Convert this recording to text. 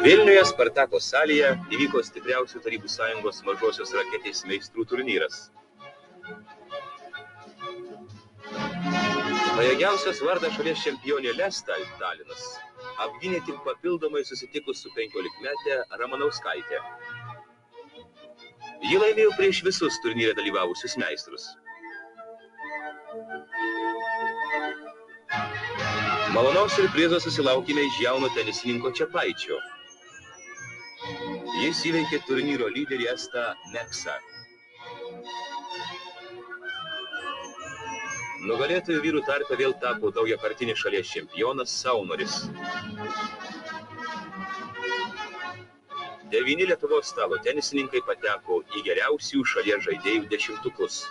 Vilniuje Spartako salėje įvyko stipriausių Tarybų Sąjungos mažosios raketės meistrų turnyras. Pajėgiausios vardą šalies čempionė Lestal Talinas apgynė tik papildomai susitikus su 15-metė Ramanauskaitė. Ji laimėjo prieš visus turnyre dalyvavusius meistrus. Malonaus siurprizo susilaukime iš jauno tenisininko Čepaičio. Jis įveikė turnyro lyderį estą Meksą. Nugalėtojų vyrų tarpe vėl tapo daugiakartinis šalies čempionas Saunoris. 9 Lietuvos stalo tenisininkai pateko į geriausių šalies žaidėjų 10-tukus.